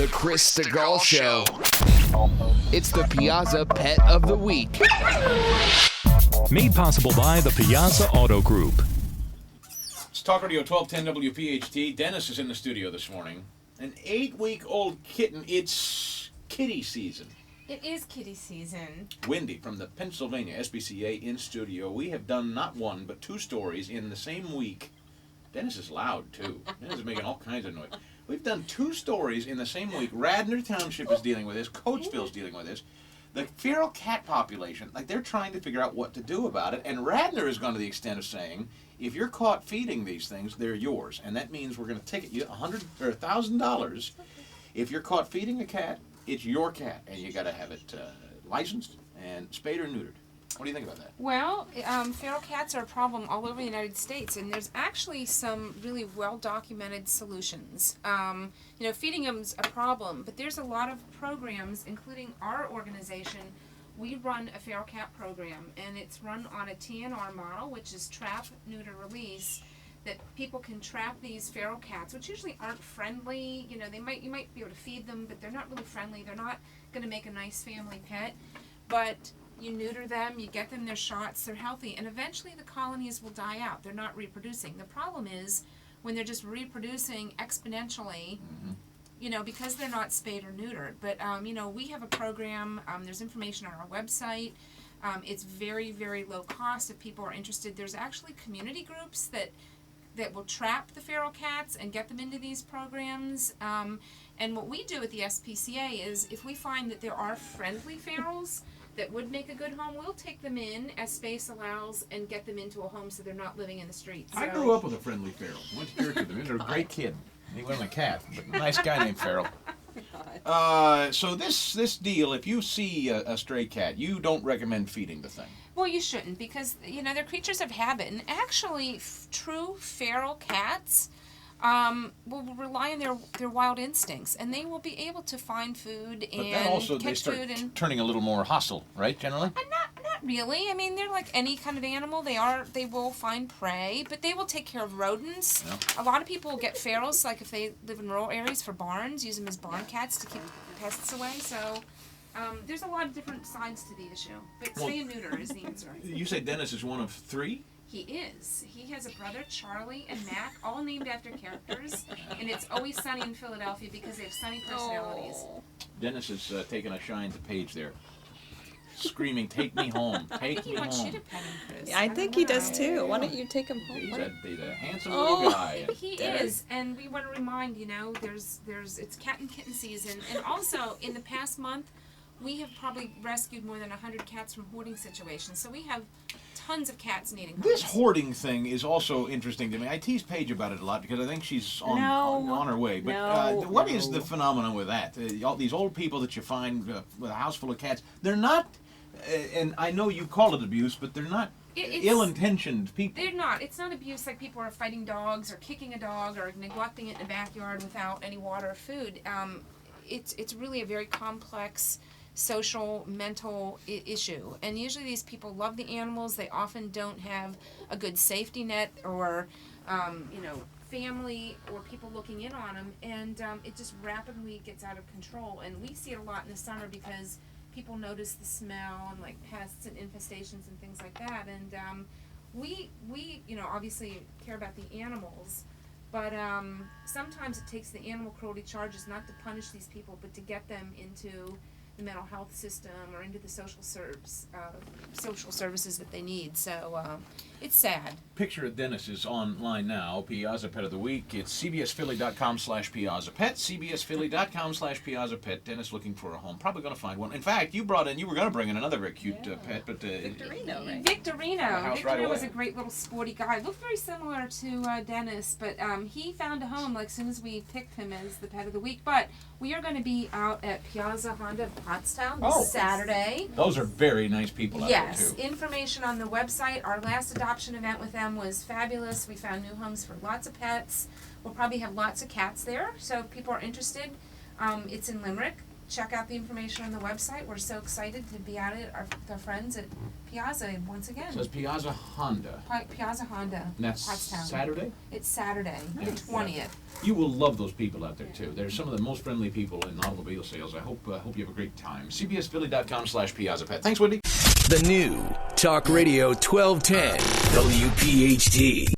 The Chris Stegall Show. It's the Piazza Pet of the Week. Made possible by the Piazza Auto Group. It's Talk Radio 1210 WPHT. Dennis is in the studio this morning. An 8-week-old kitten. It's kitty season. It is kitty season. Wendy from the Pennsylvania SPCA in studio. We have done not one, but 2 stories in the same week. Dennis is loud, too. Dennis is making all kinds of noise. We've done 2 stories in the same week. Radnor Township is dealing with this. Coatesville's dealing with this. The feral cat population, like they're trying to figure out what to do about it. And Radnor has gone to the extent of saying, if you're caught feeding these things, they're yours. And that means we're going to ticket you $100 or $1,000. If you're caught feeding a cat, it's your cat. And you got to have it licensed and spayed or neutered. What do you think about that? Well, feral cats are a problem all over the United States, and there's actually some really well-documented solutions. Feeding them's a problem, but there's a lot of programs, including our organization. We run a feral cat program, and it's run on a TNR model, which is trap, neuter, release, that people can trap these feral cats, which usually aren't friendly. You might be able to feed them, but they're not really friendly. They're not going to make a nice family pet, but you neuter them, you get them their shots, they're healthy, and eventually the colonies will die out. They're not reproducing. The problem is when they're just reproducing exponentially, because they're not spayed or neutered. But, we have a program, there's information on our website. It's very, very low cost if people are interested. There's actually community groups that will trap the feral cats and get them into these programs. And what we do at the SPCA is if we find that there are friendly ferals that would make a good home, we'll take them in as space allows and get them into a home so they're not living in the streets. I grew up with a friendly feral. Went to church with him. He was a great kid. He wasn't a cat, but a nice guy named Feral. So this deal, if you see a stray cat, you don't recommend feeding the thing. Well, you shouldn't, because they're creatures of habit, and actually true feral cats will rely on their wild instincts, and they will be able to find food and but then also catch they start food and turning a little more hostile, right? Generally. Not really. I mean, they're like any kind of animal. They will find prey, but they will take care of rodents. Yeah. A lot of people get ferals, like if they live in rural areas, for barns, use them as barn cats to keep pests away. So there's a lot of different sides to the issue, but spay and neuter is the answer. You say Dennis is one of 3? He is. He has a brother, Charlie and Mac, all named after characters, and it's always sunny in Philadelphia because they have sunny personalities. Oh. Dennis is taking a shine to Paige there, screaming, "Take me home! Take me home!" He wants you to pet him, Chris. Yeah, I think he does too. Why don't you take him home? He's a handsome little guy. He is, and we want to remind it's cat and kitten season, and also in the past month, we have probably rescued more than 100 cats from hoarding situations. So we have tons of cats needing homes. This hoarding thing is also interesting to me. I tease Paige about it a lot because I think she's on her way. But what is the phenomenon with that? All these old people that you find with a house full of cats, they're not, and I know you call it abuse, but they're not ill-intentioned people. They're not. It's not abuse like people are fighting dogs or kicking a dog or neglecting it in the backyard without any water or food. It's really a very complex social, mental issue. And usually these people love the animals. They often don't have a good safety net or, family or people looking in on them. And it just rapidly gets out of control. And we see it a lot in the summer because people notice the smell and like pests and infestations and things like that. And we obviously care about the animals. But sometimes it takes the animal cruelty charges not to punish these people, but to get them into the mental health system or into the social services that they need. So it's sad. Picture of Dennis is online now. Piazza Pet of the Week. It's cbsphilly.com/PiazzaPet. cbsphilly.com/PiazzaPet. Dennis looking for a home. Probably going to find one. In fact, you were going to bring in another very cute pet, but Victorino, right? Victorino was a great little sporty guy. Looked very similar to Dennis, but he found a home like soon as we picked him as the pet of the week. But we are going to be out at Piazza Honda of Pottstown this Saturday. Those are very nice people out there, too. Information on the website. Our last adoption event with them was fabulous. We found new homes for lots of pets. We'll probably have lots of cats there, so if people are interested. It's in Limerick. check out the information on the website. We're so excited to be out at our friends at Piazza once again. So it's Piazza Honda. Piazza Honda, And that's Pottstown. Saturday? It's Saturday, the 20th. You will love those people out there too. They're some of the most friendly people in automobile sales. I hope you have a great time. CBSPhilly.com/PiazzaPet. Thanks, Wendy. The new Talk Radio 1210 WPHT.